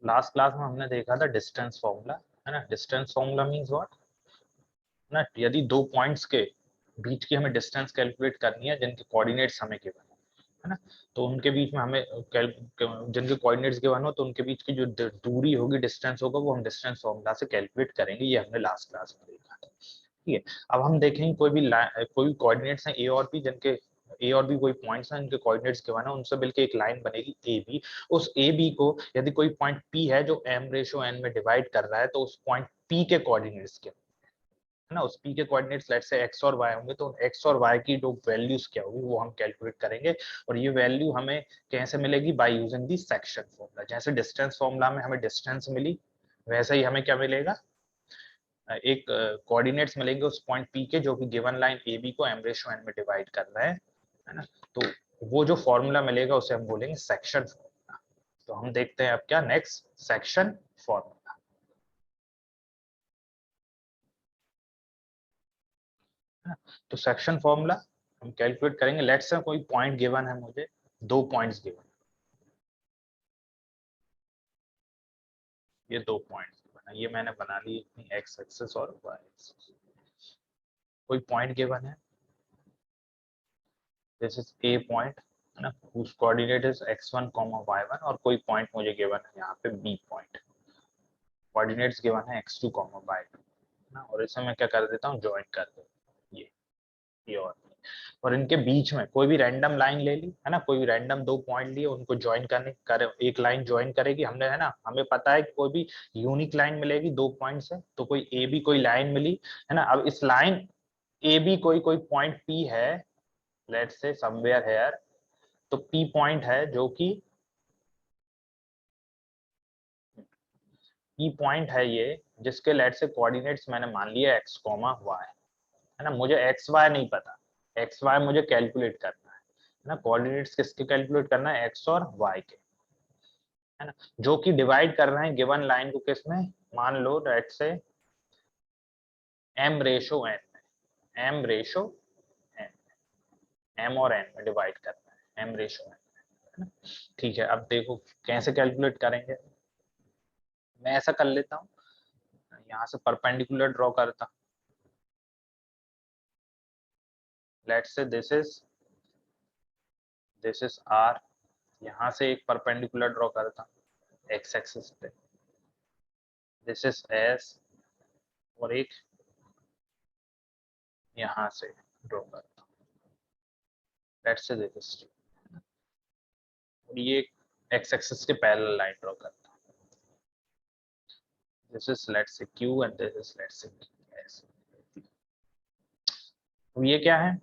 Last class में हमने देखा था डिस्टेंस फॉर्मूला, है ना। डिस्टेंस फॉर्मूला मींस व्हाट, ना, यदि दो पॉइंट्स के बीच की हमें डिस्टेंस कैलकुलेट करनी है जिनके कोऑर्डिनेट्स हमें गिवन है ना, तो उनके बीच में हमें जिनके कोऑर्डिनेट्स गिवन हो तो उनके बीच की जो दूरी होगी, डिस्टेंस होगा, वो हम डिस्टेंस फॉर्मूला से कैलकुलेट करेंगे। ये हमने लास्ट क्लास में देखा था। ठीक है, अब हम देखेंगे कोई भी कोऑर्डिनेट्स हैं ए और बी, जिनके ए और बी कोई पॉइंट्स हैं इनके कोऑर्डिनेट्स गिवन है, उनसे मिलकर एक लाइन बनेगी ए बी। उस ए बी को यदि कोई पॉइंट पी है जो m रेशो n में डिवाइड कर रहा है, तो उस पॉइंट पी के कोऑर्डिनेट्स क्या है ना, उस पी के कोऑर्डिनेट्स लेट्स से x और y होंगे, तो x और y की जो वैल्यूज क्या होगी वो हम कैलकुलेट करेंगे। और ये वैल्यू हमें कैसे मिलेगी, by using the section formula. जैसे डिस्टेंस फॉर्मूला में हमें डिस्टेंस मिली, वैसे ही हमें क्या मिलेगा, एक कोऑर्डिनेट्स मिलेंगे उस पॉइंट पी के जो कि गिवन लाइन ए बी को m रेशो n में डिवाइड कर रहा है ना। तो वो जो फॉर्मूला मिलेगा उसे हम बोलेंगे सेक्शन फॉर्मूला। तो हम देखते हैं अब क्या, नेक्स्ट सेक्शन फॉर्मूला। तो सेक्शन फॉर्मूला हम कैलकुलेट करेंगे। लेट्स से कोई पॉइंट गिवन है मुझे, दो पॉइंट्स गिवन, ये दो पॉइंट्स गिवन है, ये मैंने बना ली अपनी एक्स एक्सिस और वाई एक्सिस। कोई पॉइंट गिवन है, दिस इज ए पॉइंट है ना, whose coordinate is x1, y1, और कोई पॉइंट मुझे गिवन है यहाँ पे बी पॉइंट, कोऑर्डिनेट्स गिवन है x2, y2 ना, और इसे मैं क्या कर देता हूँ, ज्वाइन कर देता हूँ ये और इनके बीच में कोई भी रैंडम लाइन ले ली है ना, कोई भी रैंडम दो पॉइंट लिए, उनको ज्वाइन करने कर एक लाइन ज्वाइन करेगी हमने, है ना। हमें पता है कि कोई भी यूनिक लाइन मिलेगी दो पॉइंट से, तो कोई ए बी कोई लाइन मिली है ना। अब इस लाइन ए बी कोई कोई पॉइंट पी है, लेट्स से समवेयर हेयर, तो पी पॉइंट है जो कि पी पॉइंट है ये, जिसके लेट से कोऑर्डिनेट्स मैंने मान लिया एक्स कॉमा वाई है ना। मुझे एक्स वाई नहीं पता, एक्स वाई मुझे कैलकुलेट करना है ना। कोऑर्डिनेट्स किसके कैलकुलेट करना है, एक्स और वाई के, है ना, जो कि डिवाइड कर रहे हैं गिवन लाइन को किसमें, मान लो लेट से m रेशो n में, m रेशो n, m और n में डिवाइड करना है, m रेशो n, है ना। ठीक है, अब देखो कैसे कैलकुलेट करेंगे। मैं ऐसा कर लेता हूँ, यहाँ से परपेंडिकुलर ड्रॉ करता, let's say this is r, यहाँ से एक परपेंडिकुलर ड्रॉ करता x एक्सिस पे, दिस इज s, और एक यहाँ से ड्रॉ करता, लेट्स से दिस इज, और ये x एक्सिस के पैरेलल लाइन ड्रॉ करता, this is let's say q and this is let's say s। तो ये क्या है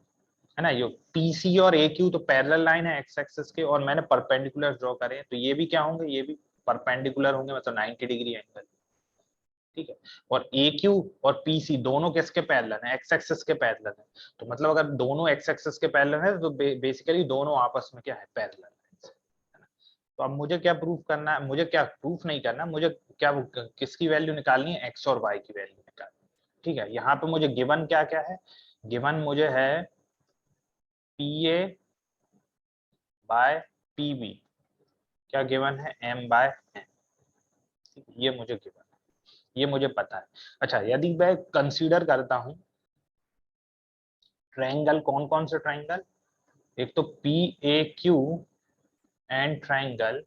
ना, ये PC और AQ तो पैरेलल लाइन है x एक्सिस के, और मैंने परपेंडिकुलर ड्रॉ करे हैं, तो ये भी क्या होंगे, ये भी परपेंडिकुलर होंगे, मतलब 90 डिग्री एंगल। ठीक है, और AQ और PC दोनों किसके पैरेलल हैं, x एक्सिस के पैरेलल है। तो मतलब अगर दोनों x एक्सिस के पैरेलल है तो बेसिकली दोनों आपस में क्या है, पैरेलल है ना। तो अब मुझे क्या प्रूफ करना है, मुझे क्या प्रूफ नहीं करना, मुझे क्या किसकी वैल्यू निकालनी है, x और y की वैल्यू निकालनी है। ठीक है, यहाँ पे मुझे गिवन क्या क्या है, गिवन मुझे है PA बाय PB, क्या गिवन है, m बाय n, ये मुझे गिवन है, ये मुझे पता है। अच्छा, यदि मैं कंसीडर करता हूं ट्रायंगल, कौन कौन से ट्रायंगल, एक तो PAQ and triangle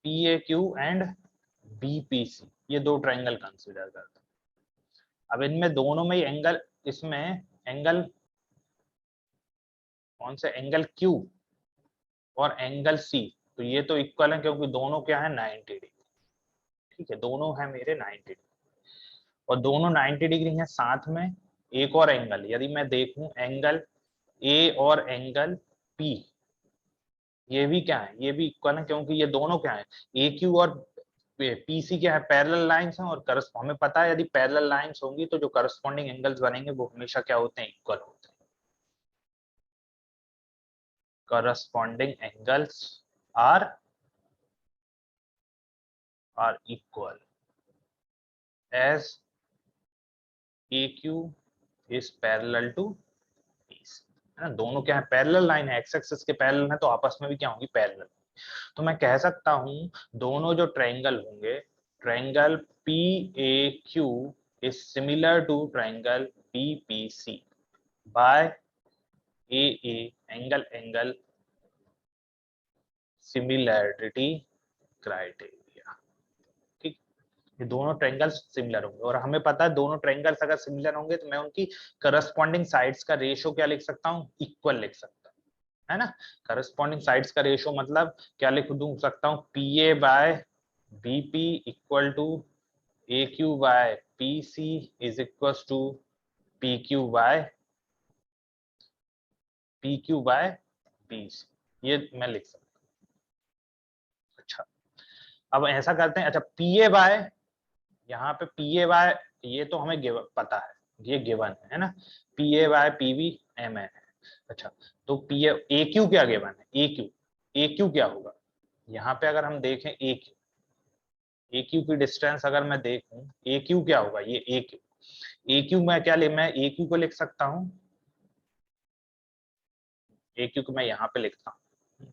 PAQ and BPC, ये दो ट्रायंगल कंसीडर करता हूं। अब इनमें दोनों में एंगल, इसमें एंगल कौन से, एंगल Q और एंगल C, तो ये तो इक्वल है क्योंकि दोनों क्या है, 90 डिग्री। ठीक है, दोनों है मेरे 90 डिग्री, और दोनों 90 डिग्री हैं। साथ में एक और एंगल, यदि मैं देखूं एंगल A और एंगल P, ये भी क्या है, ये भी इक्वल है क्योंकि ये दोनों क्या है, AQ और PC क्या है, पैरेलल लाइंस हैं, और हमें पता है यदि पैरेलल लाइंस होंगी तो जो करस्पॉन्डिंग एंगल्स बनेंगे वो हमेशा क्या होते हैं, इक्वल होते हैं। Corresponding angles are equal as AQ is parallel to PC, है ना। दोनों क्या है, पैरेलल लाइन है, एक्स एक्सिस के पैरेलल है, तो आपस में भी क्या होंगी, पैरेलल। तो मैं कह सकता हूं दोनों जो ट्रायंगल होंगे, triangle PAQ is similar to triangle BPC by AA angle similarity criteria. ठीक, ये दोनों ट्रायंगल्स सिमिलर होंगे और हमें पता है दोनों ट्रायंगल्स अगर सिमिलर होंगे तो मैं उनकी करस्पॉन्डिंग साइड्स का रेशियो क्या लिख सकता हूँ, इक्वल लिख सकता हूँ, है ना। करस्पॉन्डिंग साइड्स का रेशियो मतलब क्या लिख दूं सकता हूँ, PA by BP equal to AQ by PC is equal to PQ by BC, ये मैं लिख सकता हूँ। अच्छा, अब ऐसा करते हैं, अच्छा PA बाय, यहाँ पे PA बाय ये तो हमें पता है, ये गिवन है ना, PA बाय PB MA है। अच्छा, तो PA AQ क्या गिवन है, AQ क्या होगा, यहाँ पे अगर हम देखें AQ की डिस्टेंस अगर मैं देखूं, AQ क्या होगा, ये AQ मैं क्या मैं AQ को लिख सकता हूँ, AQ को मैं यहाँ पे लिखता हूँ,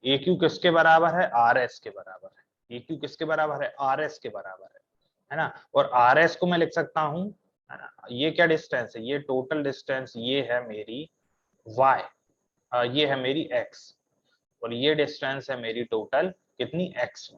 AQ किसके बराबर है, RS के बराबर है। AQ किसके बराबर है, RS के बराबर है ना। और RS को मैं लिख सकता हूँ, है ना, ये क्या डिस्टेंस है, ये टोटल डिस्टेंस, ये है मेरी Y, ये है मेरी X, और ये डिस्टेंस है मेरी टोटल कितनी, X,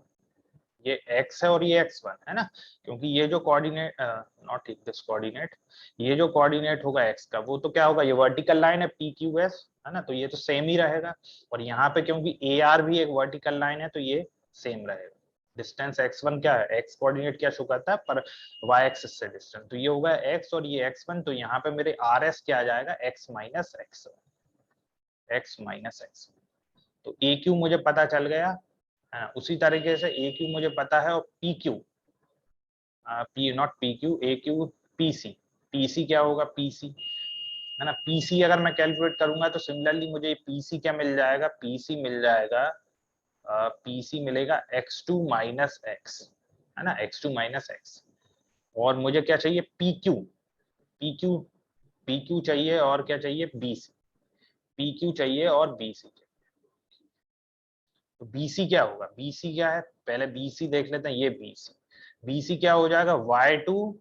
ये x है और ये x1 है ना, क्योंकि ये जो कोऑर्डिनेट, नॉट दिस कोऑर्डिनेट, ये जो कोऑर्डिनेट होगा x का वो तो क्या होगा, ये वर्टिकल लाइन है PQS, है ना, तो ये तो सेम ही रहेगा। और यहाँ पे क्योंकि AR भी एक वर्टिकल लाइन है तो ये सेम रहेगा। डिस्टेंस x1 क्या है, x कोऑर्डिनेट क्या शो करता है, पर y एक्सिस से डिस्टेंस, तो ये होगा x और ये x1, तो यहाँ पे मेरे RS क्या आ जाएगा, x माइनस x, तो AQ मुझे पता चल गया, उसी तरीके से AQ मुझे पता है, और PQ, not PQ, AQ PC क्या होगा, PC, है ना। PC अगर मैं कैलकुलेट करूंगा तो सिमिलरली मुझे PC क्या मिल जाएगा, PC मिल जाएगा, PC मिलेगा x2 माइनस x, है ना, x2 माइनस x। और मुझे क्या चाहिए, PQ चाहिए, और क्या चाहिए, PQ चाहिए और BC चाहिए। तो BC क्या होगा, BC क्या है, पहले BC देख लेते हैं, ये BC क्या हो जाएगा, y2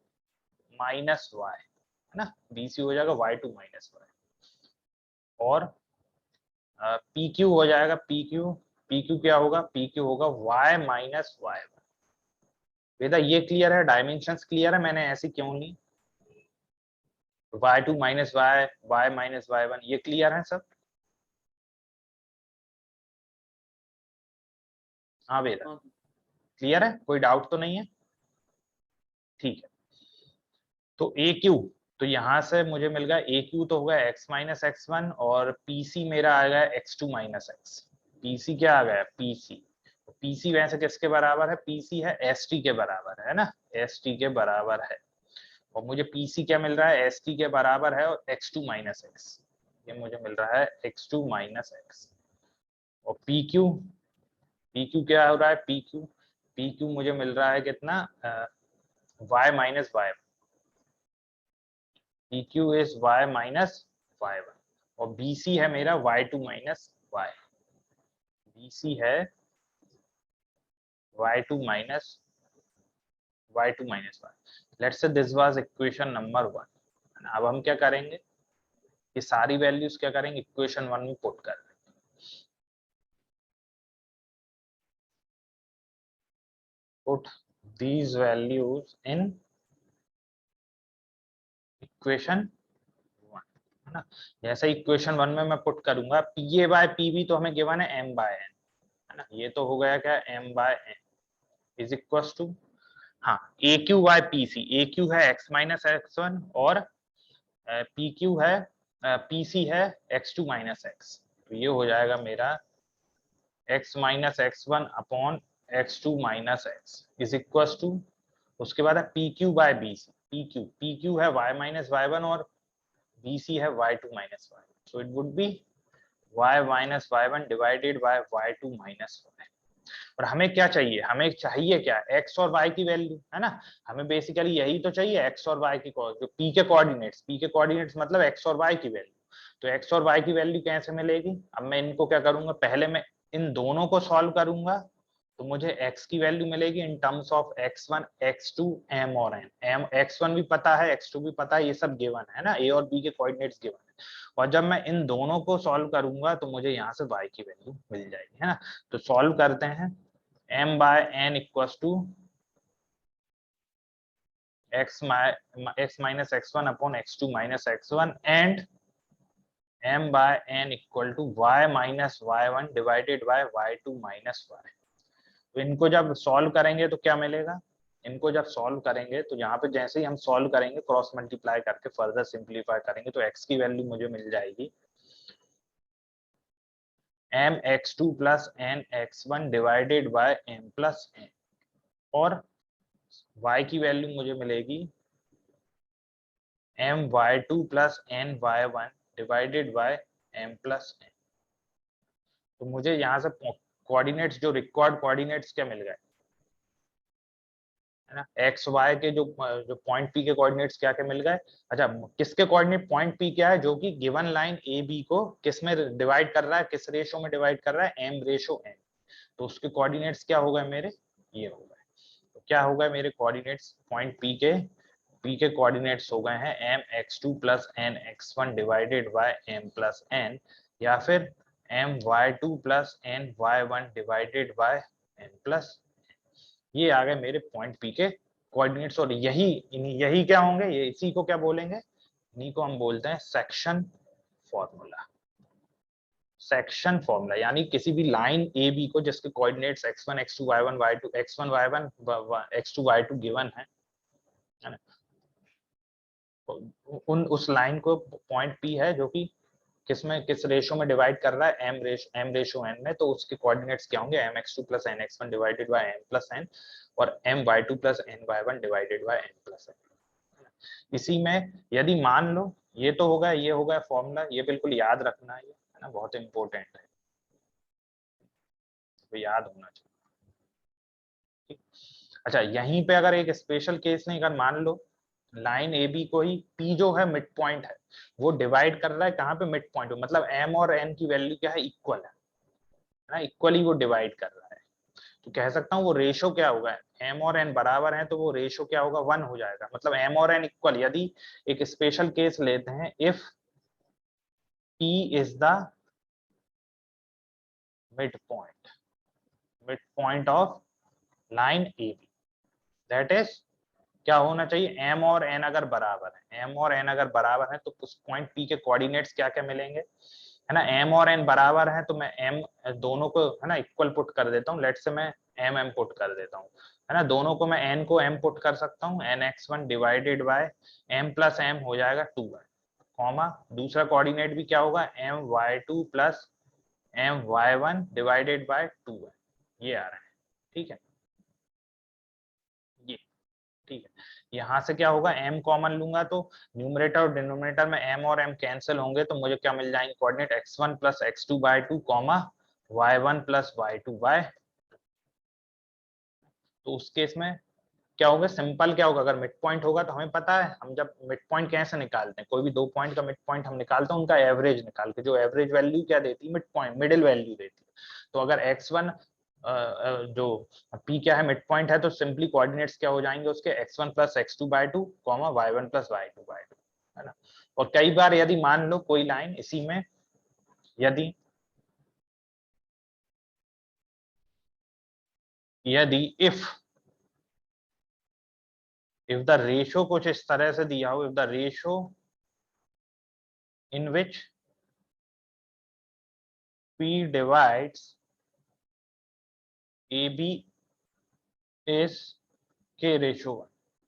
माइनस y, है ना, BC हो जाएगा y2 माइनस y, और PQ हो जाएगा, PQ क्या होगा, PQ होगा y माइनस y। वेदा ये क्लियर है, डायमेंशंस क्लियर है, मैंने ऐसी क्यों ली, y2 minus y minus y1, ये क्लियर है सब। हाँ वेदा क्लियर है, कोई डाउट तो नहीं है, ठीक है। तो AQ, तो यहाँ से मुझे मिल गया AQ तो होगा x माइनस x1, और PC मेरा आ गया x2 माइनस x। PC क्या आ गया, PC वैसे किसके बराबर है, PC है ST के बराबर है ना, ST के बराबर है, और मुझे PC क्या मिल रहा है, ST के बराबर है, और x2 माइनस x, ये मुझे मिल रहा है x2 माइनस x। और PQ क्या हो रहा है, PQ मुझे मिल रहा है कितना, y minus y, PQ is y minus y1, और BC है मेरा y2 माइनस y, BC है y2 minus y। Let's say this was equation number 1। अब हम क्या करेंगे, ये सारी वैल्यूज क्या करेंगे, इक्वेशन 1 में पुट कर देंगे। Put these values in equation 1, है ना। जैसे इक्वेशन 1 में मैं पुट करूंगा, PA बाय PB तो हमें गिवन है m बाय n, है ना, ये तो हो गया क्या, m by n is equal to, हाँ, AQ बाय PC, AQ है x माइनस x1, और PQ है, PC है x2 माइनस x, तो ये हो जाएगा मेरा x minus x1 upon x2 minus x is equal to, उसके बाद है PQ बाय BC, PQ है y माइनस y1, और BC है y2 minus y, so it would be y minus y1 divided by y2 minus y। और हमें क्या चाहिए, हमें चाहिए क्या, x और y की वैल्यू, है ना, हमें बेसिकली यही तो चाहिए, x और y की, जो p के कोऑर्डिनेट्स मतलब x और y की वैल्यू। तो x और y की वैल्यू कैसे मिलेगी? अब मैं इनको क्या करूंगा, पहले मैं इन दोनों को सॉल्व करूंगा तो मुझे x की वैल्यू मिलेगी in terms of x1 x2 m और n। m x1 भी पता है, x2 भी पता है, ये सब गिवन है ना, a और b के कोऑर्डिनेट्स गिवन है। और जब मैं इन दोनों को सॉल्व करूंगा तो मुझे यहाँ से y की वैल्यू मिल जाएगी, है ना। तो सॉल्व करते हैं, m by n equals to x minus x1 upon x2 minus x1 and m by n equal to y minus y1 divided by y2 minus y। तो इनको जब सॉल्व करेंगे तो क्या मिलेगा, इनको जब सॉल्व करेंगे तो यहाँ पे जैसे ही हम सॉल्व करेंगे क्रॉस मल्टीप्लाई करके फर्दर सिंप्लीफाई करेंगे तो x की वैल्यू मुझे मिल जाएगी m x2 plus n x1 divided by m plus n, और y की वैल्यू मुझे मिलेगी m y2 plus n y1 divided by m plus n। तो मुझे यहाँ से कोऑर्डिनेट्स, जो रिक्वायर्ड कोऑर्डिनेट्स क्या मिल गए, है ना, एक्स वाई के जो पॉइंट पी के कोऑर्डिनेट्स क्या क्या मिल गए। अच्छा, किसके कोऑर्डिनेट, पॉइंट पी क्या है, जो कि गिवन लाइन ए बी को किस में डिवाइड कर रहा है, किस रेशो में डिवाइड कर रहा है, एम रेशो एन। तो उसके कोऑर्डिनेट्स क्या हो गए मेरे, ये हो गए। तो क्या हो गए मेरे कोऑर्डिनेट्स, पॉइंट पी के कोऑर्डिनेट्स हो गए हैं m x two plus n x one divided by m plus n, या फिर m y two plus n y one divided by n plus. ये आ गए मेरे पॉइंट पी के कोऑर्डिनेट्स। और यही क्या होंगे, ये इसी को क्या बोलेंगे, इन्हीं को हम बोलते हैं सेक्शन फॉर्मूला। सेक्शन फॉर्मूला यानी किसी भी लाइन ए बी को जिसके coordinates x1 x2 y1 y2 x1 y1 x2 y2 given है ना, उस लाइन को पॉइंट पी है जो कि किसमें, किस रेशो में डिवाइड कर रहा है, m रेशो n में। तो उसके कोऑर्डिनेट्स क्या होंगे, m x2 plus n x1 divided by m plus n, और m y2 plus n y1 divided bye n plus n। इसी में यदि मान लो, ये तो होगा, ये हो गया फॉर्मूला, ये बिल्कुल याद रखना है ना, बहुत इंपॉर्टेंट है, तो याद होना चाहिए। अच्छा, यहीं पे अगर एक स्पेशल केस नहीं, अगर मान लो लाइन ए बी को ही पी जो है मिड पॉइंट है, वो डिवाइड कर रहा है कहाँ पे, मिड पॉइंट, मतलब एम और एन की वैल्यू क्या है, इक्वल है ना, इक्वली वो डिवाइड कर रहा है। तो कह सकता हूँ वो रेशो क्या होगा, एम और एन बराबर है तो वो रेशो क्या होगा, 1 हो जाएगा, मतलब एम और एन इक्वल। यदि एक स्पेशल केस लेते हैं, if P is the mid point of line A B, that is क्या होना चाहिए, एम और एन अगर बराबर है, एम और एन अगर बराबर है तो उस पॉइंट पी के कोऑर्डिनेट्स क्या क्या मिलेंगे, है ना। एम और एन बराबर है तो मैं एम दोनों को, है ना, इक्वल पुट कर देता हूँ, लेट से मैं एम एम पुट कर देता हूँ, है ना, दोनों को मैं एन को एम पुट कर सकता हूँ, n x one divided by m plus m हो जाएगा 2 कॉमा, दूसरा कोऑर्डिनेट भी क्या होगा, m y two plus m y one divided by 2 ये आ रहा है, ठीक है, ये ठीक है। यहाँ से क्या होगा, m कॉमन लूंगा तो न्यूमरेटर और डिनोमिनेटर में m और m कैंसिल होंगे, तो मुझे क्या मिल जाएंगे, coordinate x1 plus x2 by 2 comma y1 plus y2 by. तो उस केस में क्या होगा, सिंपल क्या होगा, अगर मिड पॉइंट होगा तो हमें पता है, हम जब मिड पॉइंट कैसे निकालते हैं, कोई भी 2 पॉइंट का मिड पॉइंट हम निकालते हैं, उनका एवरेज निकाल के, जो एवरेज वैल्यू क्या देती है, मिड पॉइंट मिडिल वैल्यू देती है। तो अगर x1 जो p क्या है, मिड पॉइंट है, तो सिंपली कोऑर्डिनेट्स क्या हो जाएंगे उसके, x1 plus x2 by 2 comma y1 plus y2 by 2, है ना। और कई बार यदि मान लो कोई लाइन इसी में, यदि यदि इफ द रेशो कुछ इस तरह से दिया हो, if the ratio in which p divides ab is k ratio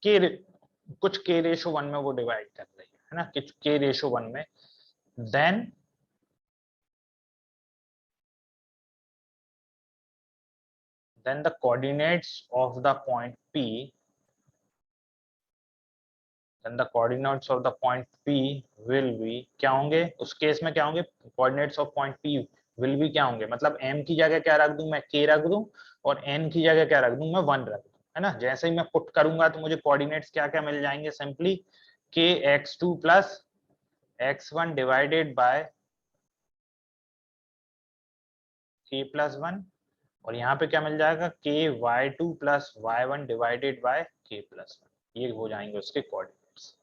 1, कुछ k रेशो 1 में वो डिवाइड कर रही है ना, कुछ k रेशो 1 में, then the coordinates of the point p, then the coordinates of the point p will be क्या होंगे, उस केस में क्या होंगे, coordinates of point p will be क्या होंगे, मतलब m की जगह क्या रख दूं मैं, k रख दूं, और n की जगह क्या रख दूं मैं, 1 रख दूं, है ना। जैसे ही मैं पुट करूंगा तो मुझे कोऑर्डिनेट्स क्या क्या मिल जाएंगे, simply k x2 plus x1 divided by k plus one, और यहाँ पे क्या मिल जाएगा k y2 plus y1 divided bye k plus one. ये हो जाएंगे उसके कोऑर्डिनेट्स।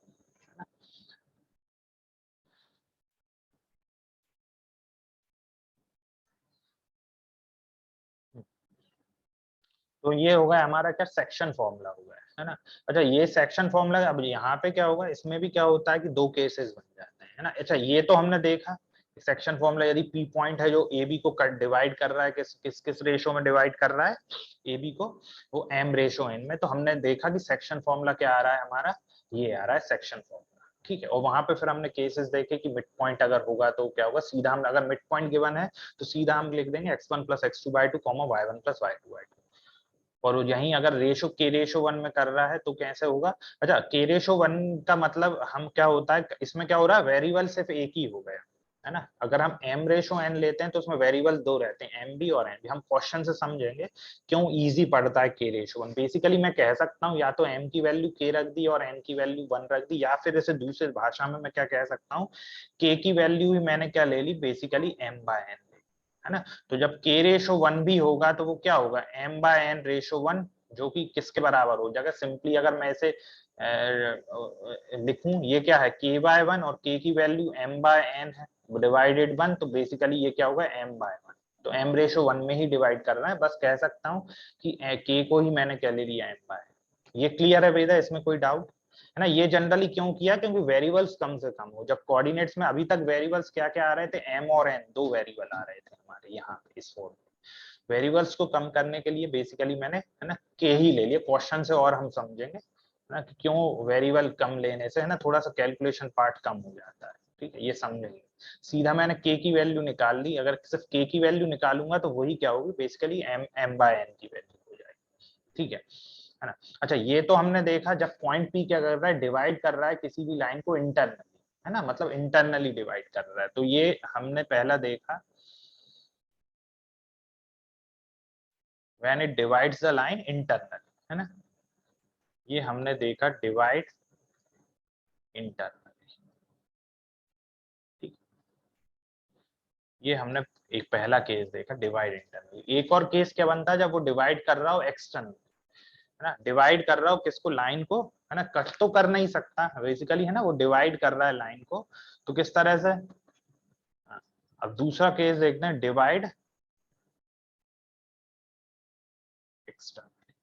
तो ये होगा हमारा क्या सेक्शन फॉर्मूला हुआ है ना। अच्छा ये सेक्शन फॉर्मूला, अब यहाँ पे क्या होगा, इसमें भी क्या होता है कि दो केसेस बन जाते हैं, है ना। अच्छा ये तो हमने देखा सेक्शन फॉर्मूला, यदि पी पॉइंट है जो ए बी को डिवाइड कर रहा है, किस किस किस रेशो में डिवाइड कर रहा है ए बी को, वो एम रेशो एन में, तो हमने देखा कि सेक्शन फॉर्मूला क्या आ रहा है हमारा, ये आ रहा है सेक्शन फॉर्मूला। ठीक है, और वहां पे फिर हमने केसेस देखे कि मिड पॉइंट अगर होगा तो क्या होगा, सीधा हम अगर मिड पॉइंट गिवन है तो सीधा हम लिख देंगे x1 plus x2 by two comma y1 plus y2 by two. और यहीं अगर रेशो के रेशो वन में कर रहा है तो कैसे होगा। अच्छा के रेशो वन का मतलब हम क्या होता है, इसमें क्या हो रहा है, वेरिएबल सिर्फ एक ही हो गया, है ना। अगर हम एम रेशो एन लेते हैं तो उसमें वेरिएबल दो रहते हैं, एम बी और एन बी। हम क्वेश्चन से समझेंगे क्यों इजी पड़ता है के रेशो वन। बेसिकली मैं कह सकता हूँ या तो एम की वैल्यू के रख दी और एन की वैल्यू वन रख दी, या फिर इसे दूसरी भाषा में मैं क्या कह सकता हूँ, के की वैल्यू ही मैंने क्या ले ली, बेसिकली एम बाय एन, है ना। तो जब के रेशो वन भी होगा तो वो क्या होगा, m by n ratio one, जो कि किसके बराबर हो जाएगा, सिंपली अगर मैं इसे लिखूं, ये क्या है के बाय वन और के की वैल्यू एम बाय एन है डिवाइडेड वन, तो बेसिकली ये क्या होगा एम बाय वन। तो एम रेशो वन में ही डिवाइड कर रहा है, बस कह सकता हूँ कि के को ही मैंने क्या ले लिया एम बाय। ये क्लियर है बेटा, इसमें कोई डाउट है ना। ये जनरली क्यों किया, क्योंकि वेरिएबल्स कम से कम हो। जब कोऑर्डिनेट्स में अभी तक वेरिएबल्स क्या क्या आ रहे थे, एम और एन, दो वेरिएबल आ रहे थे हमारे यहाँ पे इस फॉर्म में। वेरिएबल्स को कम करने के लिए बेसिकली मैंने, है ना, के ही ले लिया। क्वेश्चन से और हम समझेंगे, है ना, कि क्यों वेरिएबल कम लेने से, है ना, थोड़ा सा कैलकुलेशन पार्ट कम हो जाता है। ठीक है, ये समझेंगे। सीधा मैंने के की वैल्यू निकाल ली, अगर सिर्फ के की वैल्यू निकालूंगा तो वही क्या होगी, basically m m by n की वैल्यू हो जाएगी। ठीक है ना। अच्छा ये तो हमने देखा जब पॉइंट पी क्या कर रहा है, डिवाइड कर रहा है किसी भी लाइन को इंटरनली, है ना, मतलब इंटरनली डिवाइड कर रहा है। तो ये हमने पहला देखा when it divides the line internally, है ना। ये हमने देखा डिवाइड इंटरनली। ठीक, ये हमने एक पहला केस देखा डिवाइड इंटरनली। एक और केस क्या बनता है, जब वो डिवाइड कर रहा हो एक्सटर्नल, है ना, डिवाइड कर रहा हो किसको, लाइन को, है ना, कट तो कर नहीं सकता बेसिकली, है ना, वो डिवाइड कर रहा है लाइन को, तो किस तरह से। हाँ, अब दूसरा केस देखते हैं, डिवाइड एक्सटर्नली।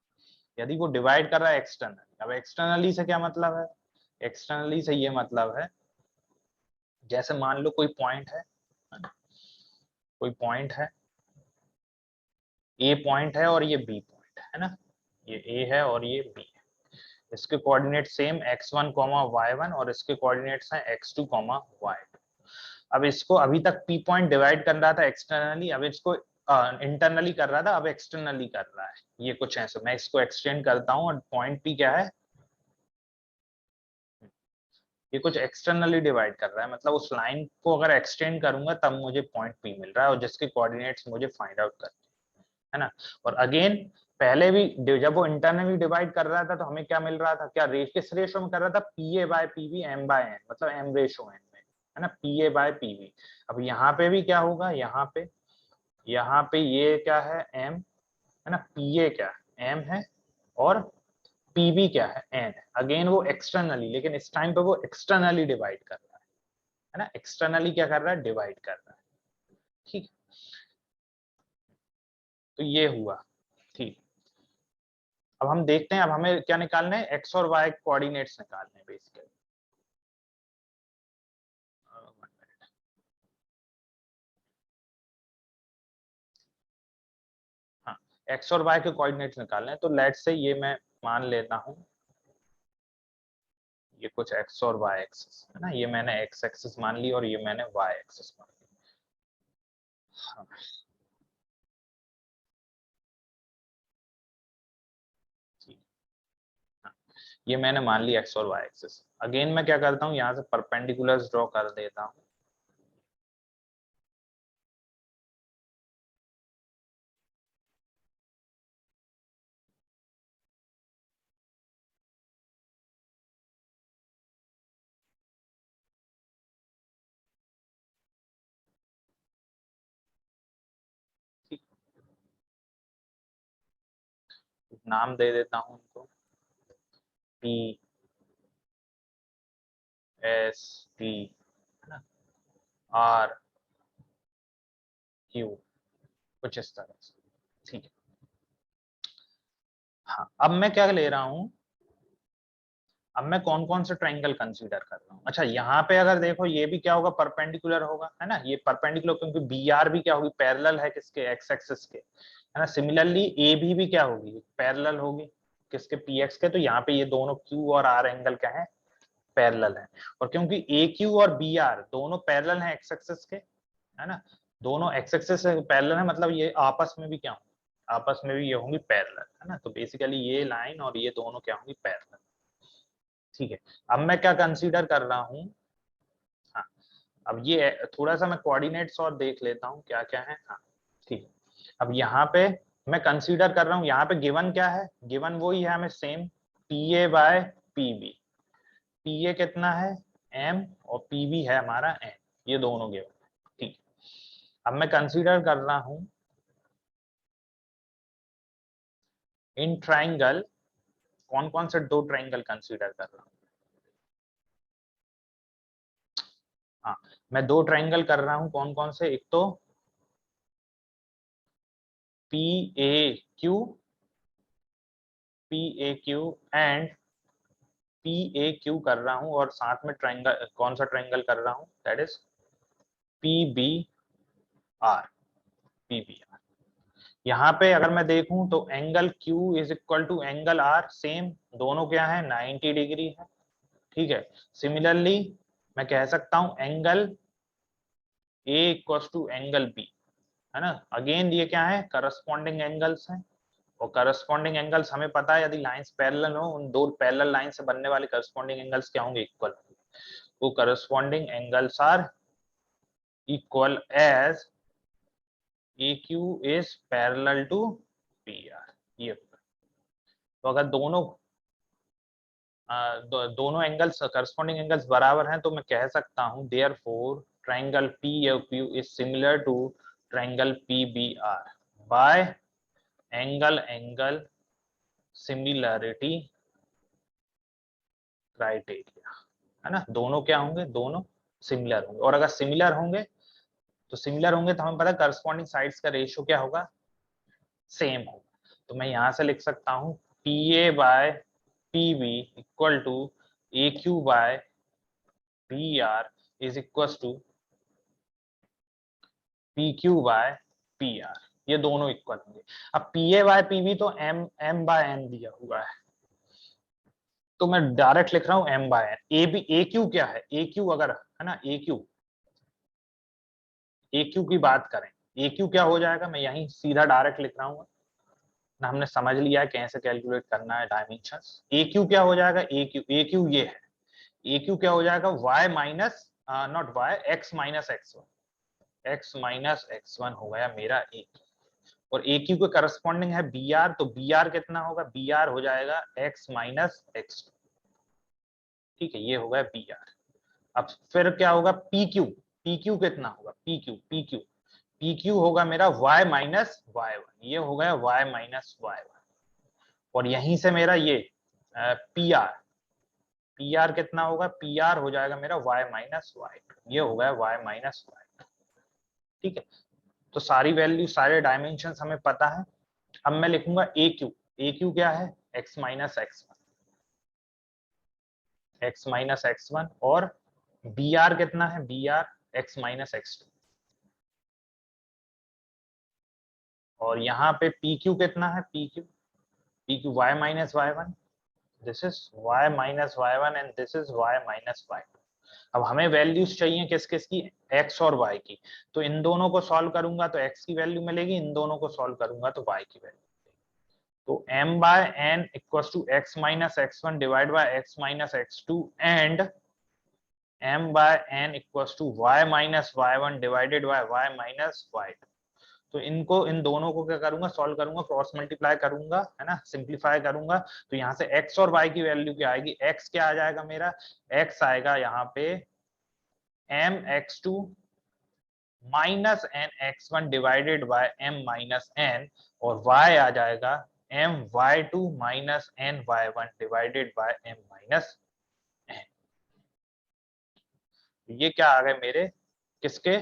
यदि वो डिवाइड कर रहा है एक्सटर्नली, अब एक्सटर्नली से क्या मतलब है, एक्सटर्नली से ये मतलब है, जैसे मान लो कोई पॉइंट है, कोई पॉइंट है, ए पॉइंट है और ये बी पॉइंट है ना, ये ए है और ये बी है। इसके कोऑर्डिनेट सेम x1 y1 और इसके कोऑर्डिनेट्स हैं x2 y2। अब इसको अभी तक पी पॉइंट डिवाइड कर रहा था एक्सटर्नली, अब इसको इंटरनली कर रहा था, अब एक्सटर्नली कर रहा है। ये कुछ ऐसे, मैं इसको एक्सटेंड करता हूँ और पॉइंट पी क्या है, ये कुछ एक्सटर्नली डिवाइड कर रहा है, मतलब उस लाइन को अगर एक्सटेंड करूंगा तब मुझे पॉइंट पी मिल रहा है, और जिसके कोऑर्डिनेट्स मुझे फाइंड आउट करने, है ना। और अगेन पहले भी जब वो इंटरनली डिवाइड कर रहा था तो हमें क्या मिल रहा था, क्या किस रेशो में कर रहा था, P A by P V m by n, मतलब एम रेशो एन में, है ना, P A by P V. अब यहाँ पे भी क्या होगा, यहाँ पे ये क्या है एम, है ना, पी ए क्या है एम है, और पीवी क्या है एन है। अगेन वो एक्सटर्नली, लेकिन इस टाइम पे वो एक्सटर्नली डिवाइड कर रहा है ना, एक्सटर्नली क्या कर रहा है, डिवाइड कर रहा है। ठीक, तो ये हुआ। ठीक, अब हम देखते हैं, अब हमें क्या निकालना है, एक्स और वाई कोऑर्डिनेट्स निकालने हैं बेसिकली। हाँ, एक्स और वाई के कोऑर्डिनेट्स निकालने हैं, तो लेट से ये मैं मान लेता हूँ, ये कुछ एक्स और वाई एक्सिस है ना, ये मैंने एक्स एक्सिस मान ली और ये मैंने वाई एक्सिस मान ली। हाँ, ठीक, हाँ, ये मैंने मान ली एक्स और वाई एक्सिस। अगेन मैं क्या करता हूँ, यहाँ से परपेंडिकुलर्स ड्रॉ कर देता हूँ। नाम दे देता हूं उनको, पी एस टी, है ना, आर क्यू, कुछ इस तरह से, ठीक है। हाँ, अब मैं क्या ले रहा हूं, अब मैं कौन कौन से ट्रायंगल कंसीडर कर रहा हूँ। अच्छा, यहाँ पे अगर देखो ये भी क्या होगा, परपेंडिकुलर होगा, है ना, ये परपेंडिकुलर, क्योंकि बी आर भी क्या होगी, पैरेलल है किसके, एक्स एक्सिस के, है ना। सिमिलरली ए भी क्या होगी, पैरेलल होगी किसके, पी एक्स के। तो यहाँ पे ये दोनों क्यू और आर एंगल क्या है, पैरेलल है। और क्योंकि ए क्यू और बी आर दोनों पैरेलल हैं एक्स एक्सिस के, है ना, दोनों एक्स एक्सिस से पैरेलल है, मतलब ये आपस में भी क्या होंगे, आपस में भी ये होंगी पैरेलल, है ना। तो बेसिकली ये लाइन और ये दोनों क्या होंगी, पैरेलल, ठीक है। अब मैं क्या कंसीडर कर रहा हूँ, हाँ, अब ये थोड़ा सा मैं कोऑर्डिनेट्स और देख लेता हूँ क्या क्या है, हाँ, ठीक है। अब यहाँ पे मैं कंसीडर कर रहा हूँ, यहाँ पे गिवन क्या है, गिवन वही है हमें same, P A by P B. P A कितना है, एम, और पी बी है हमारा एन, ये दोनों गिवन, ठीक है। अब मैं कंसीडर कर रहा हूँ इन ट्राइंगल, कौन कौन से दो ट्राइंगल कंसीडर कर रहा हूँ, हाँ, मैं दो ट्राइंगल कर रहा हूँ, कौन कौन से, एक तो P A Q, P A Q and P A Q कर रहा हूँ, और साथ में ट्राइंगल, कौन सा ट्राइंगल कर रहा हूँ, that is P B R, P B R. यहाँ पे अगर मैं देखूं तो angle Q is equal to angle R, same, दोनों क्या है, 90 डिग्री है, ठीक है। सिमिलरली मैं कह सकता हूं angle A equal to angle B, है ना। अगेन ये क्या है, करस्पॉन्डिंग एंगल्स हैं, और करस्पॉन्डिंग एंगल्स हमें पता है, यदि लाइंस पैरेलल हो, उन दो पैरेलल लाइन से बनने वाले करस्पॉन्डिंग एंगल्स क्या होंगे, इक्वल। वो corresponding angles are equal as AQ is parallel to PR, ये होगा। तो अगर दोनों दोनों एंगल्स, करस्पॉन्डिंग एंगल्स बराबर हैं, तो मैं कह सकता हूं therefore triangle PQ is similar to triangle PBR by angle angle similarity criteria, है ना। दोनों क्या होंगे, दोनों सिमिलर होंगे, और अगर सिमिलर होंगे तो हमें पता है करस्पॉन्डिंग साइड्स का रेशियो क्या होगा, सेम होगा। तो मैं यहां से लिख सकता हूं P A by P B equal to A Q by B R is equal to P Q by P R, ये दोनों इक्वल होंगे। अब P A by P B तो एम एम बाय एन दिया हुआ है, तो मैं डायरेक्ट लिख रहा हूं m by n. A B, A Q क्या है, ए क्यू अगर, है ना, ए क्यू की बात करें, ए क्यू क्या हो जाएगा, मैं यहीं सीधा डायरेक्ट लिख रहा हूँ ना, हमने समझ लिया है कैसे कैलकुलेट करना है डायमेंशंस। ए क्यू क्या हो जाएगा, ए क्यू ये है, ए क्यू क्या हो जाएगा, y minus, not y, x minus x one हो गया मेरा ए क्यू, और ए क्यू के करस्पॉन्डिंग है बी आर, तो बी आर कितना होगा, बी आर हो जाएगा x माइनस एक्स, ठीक है, ये हो गया बी आर। अब फिर क्या होगा, पी क्यू, पी क्यू कितना होगा, पी क्यू होगा मेरा y माइनस वाई वन, ये हो गया y माइनस वाई वन। और यहीं से मेरा ये पी आर, पी आर कितना होगा, पी आर हो जाएगा मेरा y माइनस वाई, ये हो गया y माइनस वाई, ठीक है। तो सारी वैल्यू, सारे डायमेंशन हमें पता है। अब मैं लिखूंगा ए क्यू, ए क्यू क्या है, x minus x one, x minus x one, और बी आर कितना है, B R x minus x two, और यहाँ पे पी क्यू कितना है, P Q y minus y one, this is y minus y one and this is y minus y two. अब हमें वैल्यूज चाहिए किस किस की, x और y की, तो इन दोनों को सॉल्व करूंगा तो x की वैल्यू मिलेगी, इन दोनों को सॉल्व करूंगा तो y की वैल्यू। तो m by n equals to x minus x one divide by x minus x two and m by n equals to y minus y one divided by y minus y two. तो इनको, इन दोनों को क्या करूंगा, solve करूंगा, cross multiply करूंगा, है ना, सिंप्लीफाई करूंगा। तो यहाँ से x और y की वैल्यू क्या आएगी, x क्या आ जाएगा मेरा, x आएगा यहाँ पे m x two minus n x one divided by m minus n, और y आ जाएगा my2 minus ny1 divided by m minus n। ये क्या आ गए मेरे किसके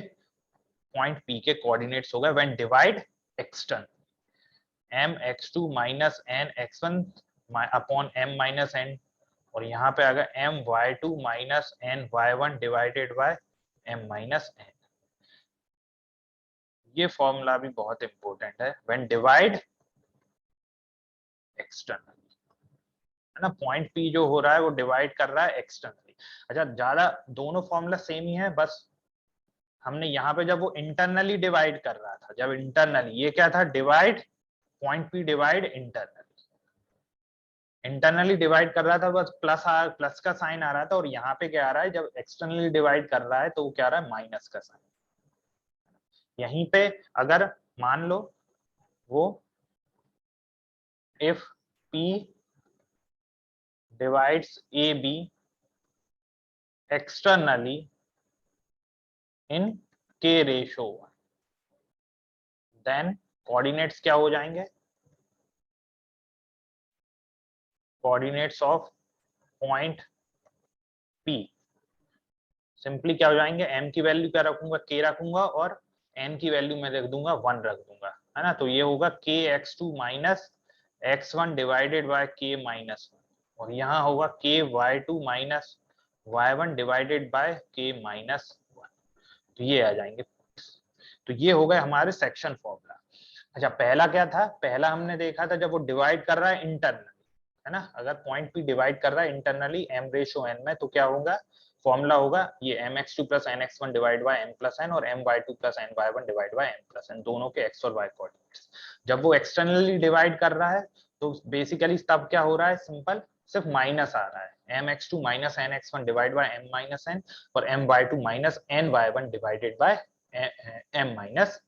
पॉइंट P के कोऑर्डिनेट्स हो गए when divide external mx2 minus nx1 upon m minus n, और यहाँ पे आ गया my2 minus ny1 divided by m minus n। ये फॉर्मूला भी बहुत इंपॉर्टेंट है व्हेन डिवाइड एक्सटर्नल, है ना। पॉइंट P जो हो रहा है वो डिवाइड कर रहा है एक्सटर्नली। अच्छा, ज्यादा दोनों फॉर्मूला सेम ही है, बस हमने यहाँ पे जब वो इंटरनली डिवाइड कर रहा था, जब इंटरनली, ये क्या था divide point P divide internally divide कर रहा था, बस प्लस का साइन आ रहा था, और यहाँ पे क्या आ रहा है जब एक्सटर्नली डिवाइड कर रहा है तो वो क्या आ रहा है माइनस का साइन। यहीं पे अगर मान लो वो if P divides AB externally in K ratio 1, then coordinates क्या हो जाएंगे, coordinates of point P simply क्या हो जाएंगे, m की वैल्यू क्या रखूंगा, k रखूंगा, और n की वैल्यू मैं रख दूंगा 1 रख दूंगा, है ना। तो ये होगा kx2 minus x1 divided by k minus 1, और यहाँ होगा ky2 minus y1 divided bye k minus 1। तो ये आ जाएंगे। तो ये हो गए हमारे सेक्शन फॉर्मूला। अच्छा, पहला क्या था, पहला हमने देखा था जब वो डिवाइड कर रहा है इंटरनली, है ना। अगर पॉइंट P डिवाइड कर रहा है इंटरनली m रेशो n में, तो क्या होगा, फॉर्मूला होगा ये mx2 plus nx1 divide by m plus n और my2 plus ny1 divide by m plus n, दोनों के x और y कोऑर्डिनेट्स। जब वो एक्सटर्नली डिवाइड कर रहा है तो बेसिकली तब क्या हो रहा है, सिंपल सिर्फ माइनस आ रहा है, mx2 minus nx1 divide by m minus n और my2 minus ny1 divided by m minus